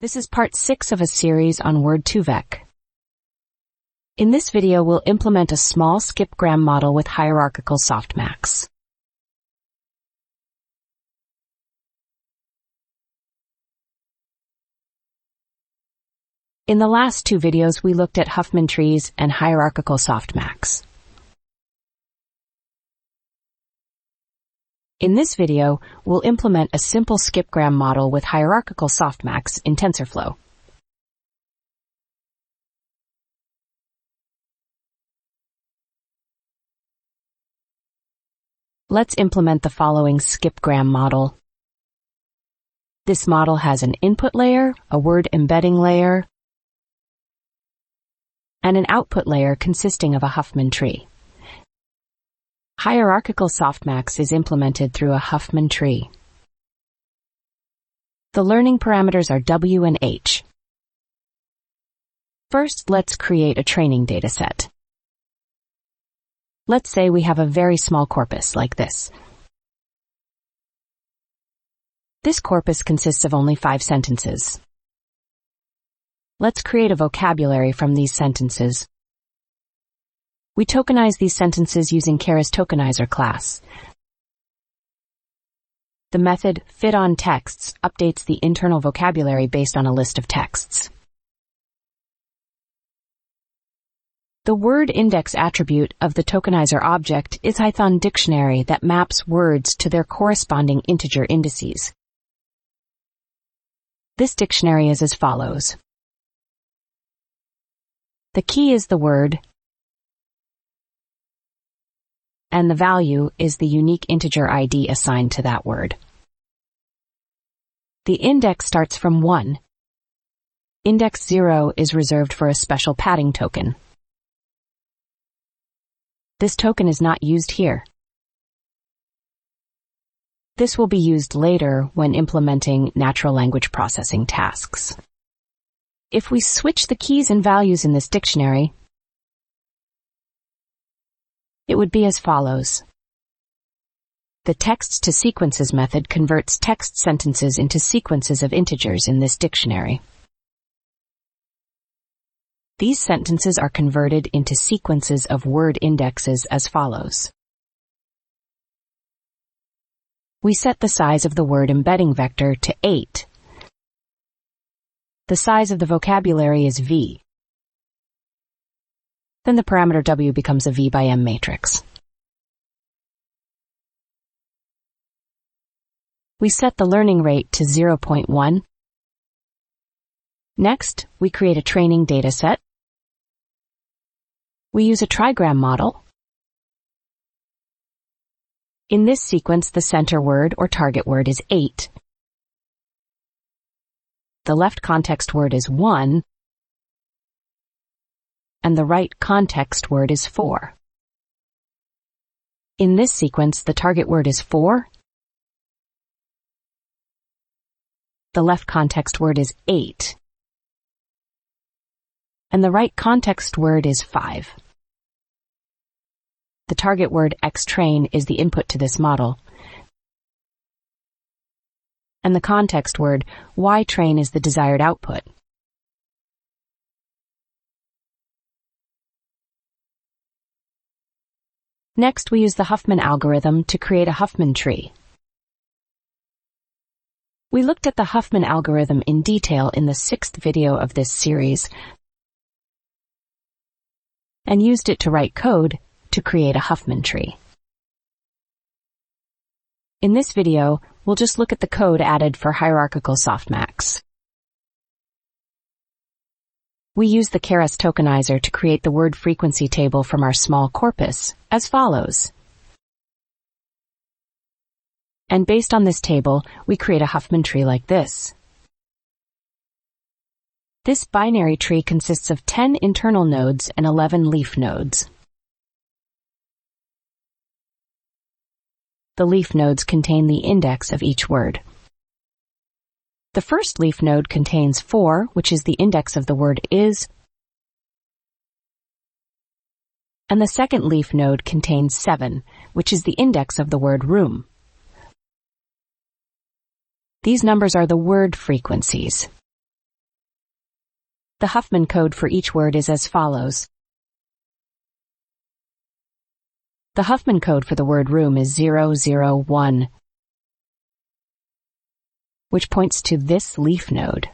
This is part 6 of a series on Word2Vec. In this video, we'll implement a small skip-gram model with hierarchical softmax. In the last two videos, we looked at Huffman trees and hierarchical softmax. In this video, we'll implement a simple skip-gram model with hierarchical softmax in TensorFlow. Let's implement the following skip-gram model. This model has an input layer, a word embedding layer, and an output layer consisting of a Huffman tree. Hierarchical softmax is implemented through a Huffman tree. The learning parameters are W and H. First, let's create a training dataset. Let's say we have a very small corpus like this. This corpus consists of only 5 sentences. Let's create a vocabulary from these sentences. We tokenize these sentences using Keras tokenizer class. The method fitOnTexts updates the internal vocabulary based on a list of texts. The word index attribute of the tokenizer object is Python dictionary that maps words to their corresponding integer indices. This dictionary is as follows. The key is the word, and the value is the unique integer ID assigned to that word. The index starts from 1. Index 0 is reserved for a special padding token. This token is not used here. This will be used later when implementing natural language processing tasks. If we switch the keys and values in this dictionary, it would be as follows. The text to sequences method converts text sentences into sequences of integers in this dictionary. These sentences are converted into sequences of word indexes as follows. We set the size of the word embedding vector to 8. The size of the vocabulary is V. Then the parameter W becomes a V by M matrix. We set the learning rate to 0.1. Next, we create a training dataset. We use a trigram model. In this sequence, the center word or target word is 8. The left context word is 1. And the right context word is 4. In this sequence, the target word is 4. The left context word is 8. And the right context word is 5. The target word xtrain is the input to this model. And the context word ytrain is the desired output. Next, we use the Huffman algorithm to create a Huffman tree. We looked at the Huffman algorithm in detail in the 6th video of this series and used it to write code to create a Huffman tree. In this video, we'll just look at the code added for hierarchical softmax. We use the Keras tokenizer to create the word frequency table from our small corpus, as follows. And based on this table, we create a Huffman tree like this. This binary tree consists of 10 internal nodes and 11 leaf nodes. The leaf nodes contain the index of each word. The first leaf node contains 4, which is the index of the word is, and the second leaf node contains 7, which is the index of the word room. These numbers are the word frequencies. The Huffman code for each word is as follows. The Huffman code for the word room is 001, which points to this leaf node.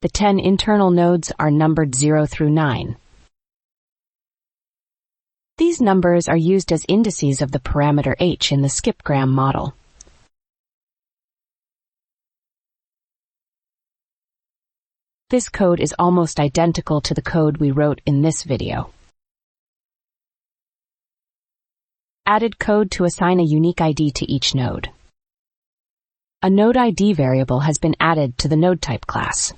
The 10 internal nodes are numbered 0 through 9. These numbers are used as indices of the parameter h in the Skip-Gram model. This code is almost identical to the code we wrote in this video. Added code to assign a unique ID to each node. A node ID variable has been added to the node type class.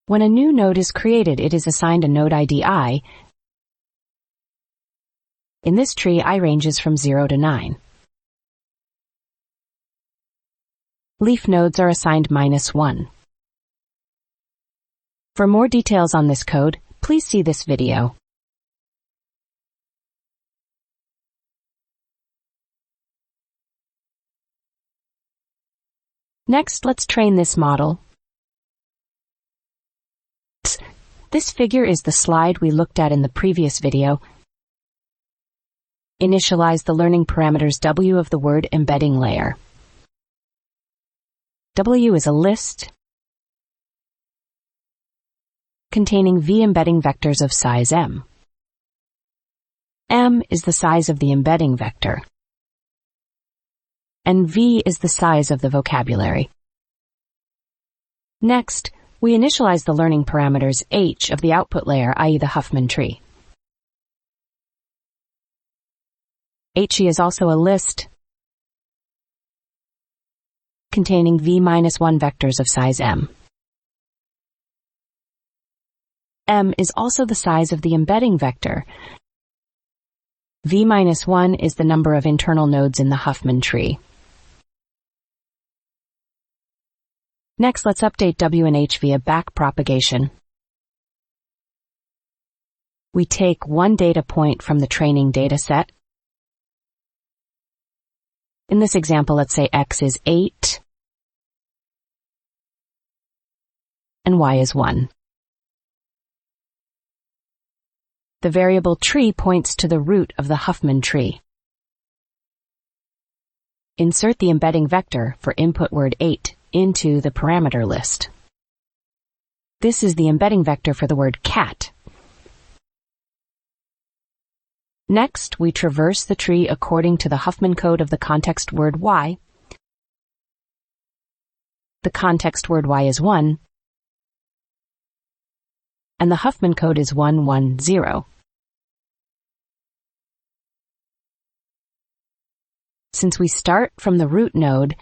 When a new node is created, it is assigned a node ID I. In this tree, I ranges from 0 to 9. Leaf nodes are assigned -1. For more details on this code, please see this video. Next, let's train this model. This figure is the slide we looked at in the previous video. Initialize the learning parameters W of the word embedding layer. W is a list containing V embedding vectors of size M. M is the size of the embedding vector, and V is the size of the vocabulary. Next, we initialize the learning parameters H of the output layer, i.e. the Huffman tree. HE is also a list containing V-1 vectors of size M. M is also the size of the embedding vector. V-1 is the number of internal nodes in the Huffman tree. Next, let's update W and H via backpropagation. We take one data point from the training dataset. In this example, let's say X is 8 and Y is 1. The variable tree points to the root of the Huffman tree. Insert the embedding vector for input word 8 into the parameter list. This is the embedding vector for the word cat. Next, we traverse the tree according to the Huffman code of the context word Y. The context word Y is 1, and the Huffman code is 110. Since we start from the root node,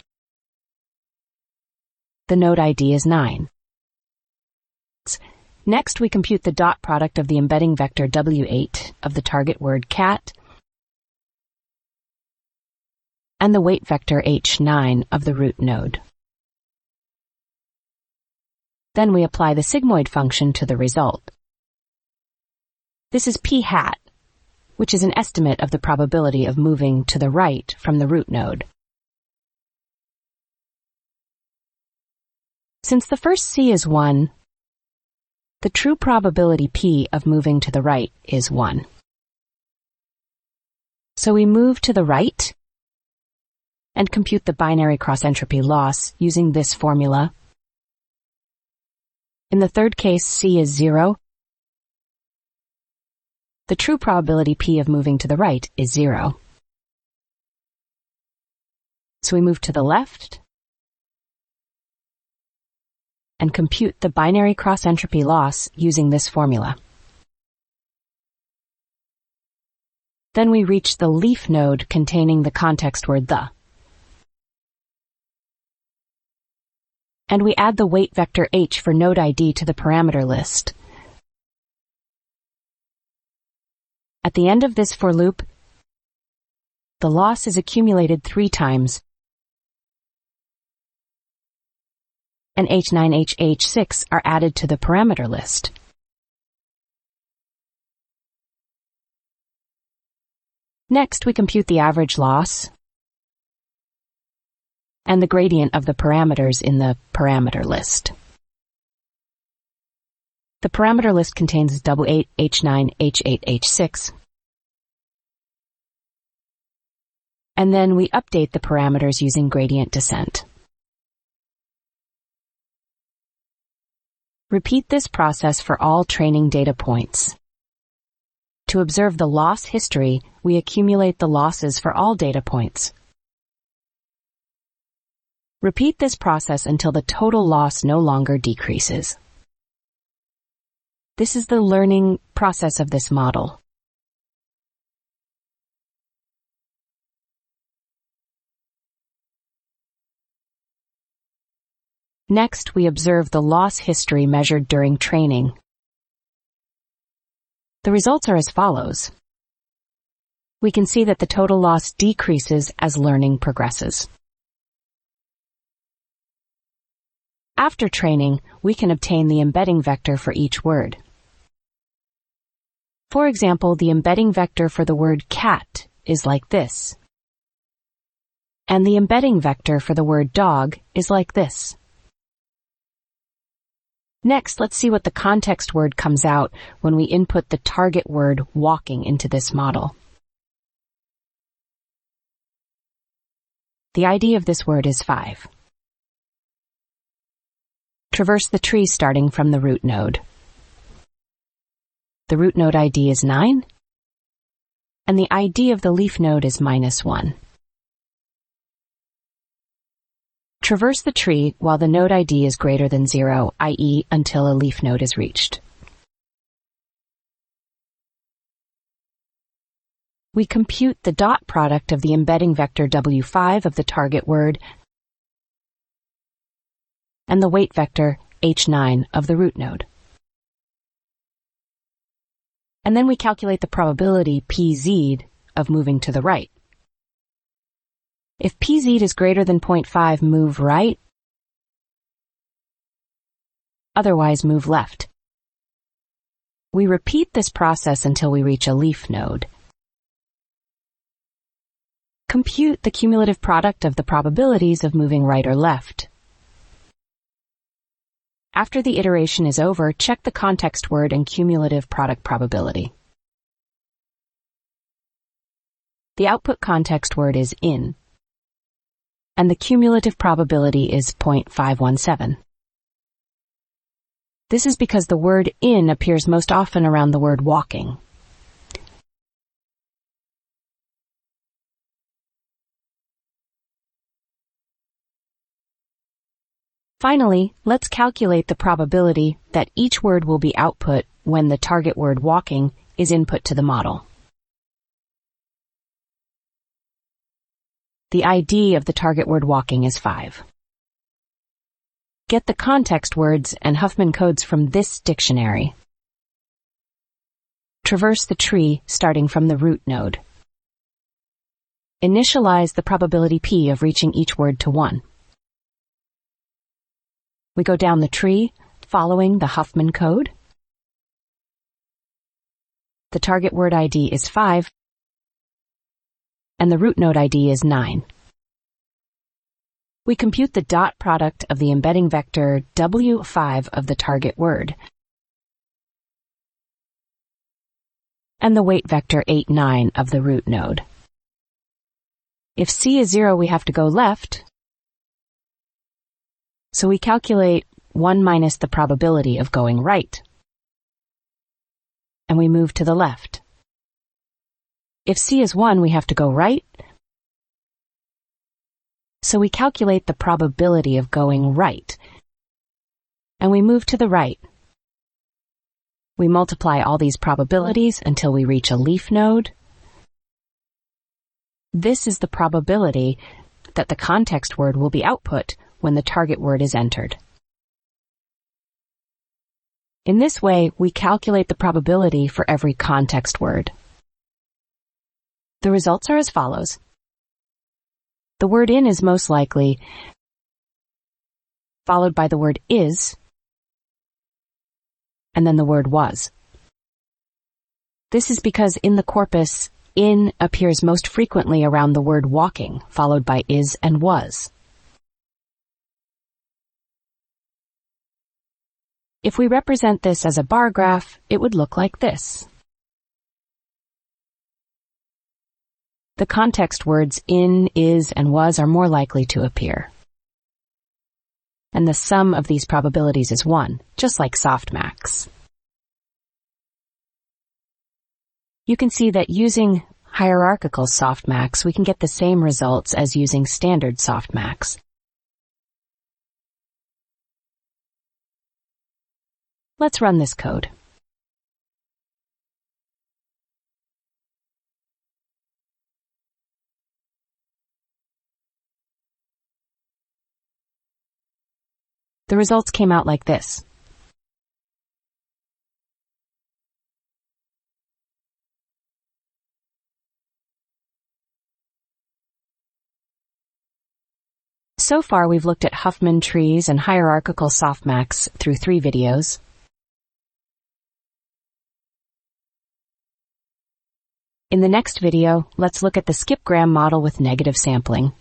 the node ID is 9. Next, we compute the dot product of the embedding vector W8 of the target word cat and the weight vector H9 of the root node. Then we apply the sigmoid function to the result. This is p hat, which is an estimate of the probability of moving to the right from the root node. Since the first C is 1, the true probability P of moving to the right is 1. So we move to the right and compute the binary cross-entropy loss using this formula. In the third case, C is 0. The true probability P of moving to the right is 0. So we move to the left and compute the binary cross-entropy loss using this formula. Then we reach the leaf node containing the context word the. And we add the weight vector H for node ID to the parameter list. At the end of this for loop, the loss is accumulated 3 times, and H9, H6 are added to the parameter list. Next, we compute the average loss and the gradient of the parameters in the parameter list. The parameter list contains W8, H9, H8, H6. And then we update the parameters using gradient descent. Repeat this process for all training data points. To observe the loss history, we accumulate the losses for all data points. Repeat this process until the total loss no longer decreases. This is the learning process of this model. Next, we observe the loss history measured during training. The results are as follows. We can see that the total loss decreases as learning progresses. After training, we can obtain the embedding vector for each word. For example, the embedding vector for the word cat is like this, and the embedding vector for the word dog is like this. Next, let's see what the context word comes out when we input the target word walking into this model. The ID of this word is 5. Traverse the tree starting from the root node. The root node ID is 9, and the ID of the leaf node is -1. Traverse the tree while the node ID is greater than 0, i.e. until a leaf node is reached. We compute the dot product of the embedding vector W5 of the target word and the weight vector H9 of the root node. And then we calculate the probability PZ of moving to the right. If PZ is greater than 0.5, move right. Otherwise, move left. We repeat this process until we reach a leaf node. Compute the cumulative product of the probabilities of moving right or left. After the iteration is over, check the context word and cumulative product probability. The output context word is in, and the cumulative probability is 0.517. This is because the word in appears most often around the word walking. Finally, let's calculate the probability that each word will be output when the target word walking is input to the model. The ID of the target word walking is 5. Get the context words and Huffman codes from this dictionary. Traverse the tree starting from the root node. Initialize the probability P of reaching each word to 1. We go down the tree following the Huffman code. The target word ID is 5. And the root node ID is 9. We compute the dot product of the embedding vector W5 of the target word and the weight vector 8, 9 of the root node. If C is 0, we have to go left, so we calculate 1 minus the probability of going right, and we move to the left. If C is 1, we have to go right, so we calculate the probability of going right, and we move to the right. We multiply all these probabilities until we reach a leaf node. This is the probability that the context word will be output when the target word is entered. In this way, we calculate the probability for every context word. The results are as follows. The word in is most likely, followed by the word is, and then the word was. This is because in the corpus, in appears most frequently around the word walking, followed by is and was. If we represent this as a bar graph, it would look like this. The context words in, is, and was are more likely to appear. And the sum of these probabilities is 1, just like Softmax. You can see that using hierarchical softmax, we can get the same results as using standard softmax. Let's run this code. The results came out like this. So far, we've looked at Huffman trees and hierarchical softmax through 3 videos. In the next video, let's look at the Skip-Gram model with negative sampling.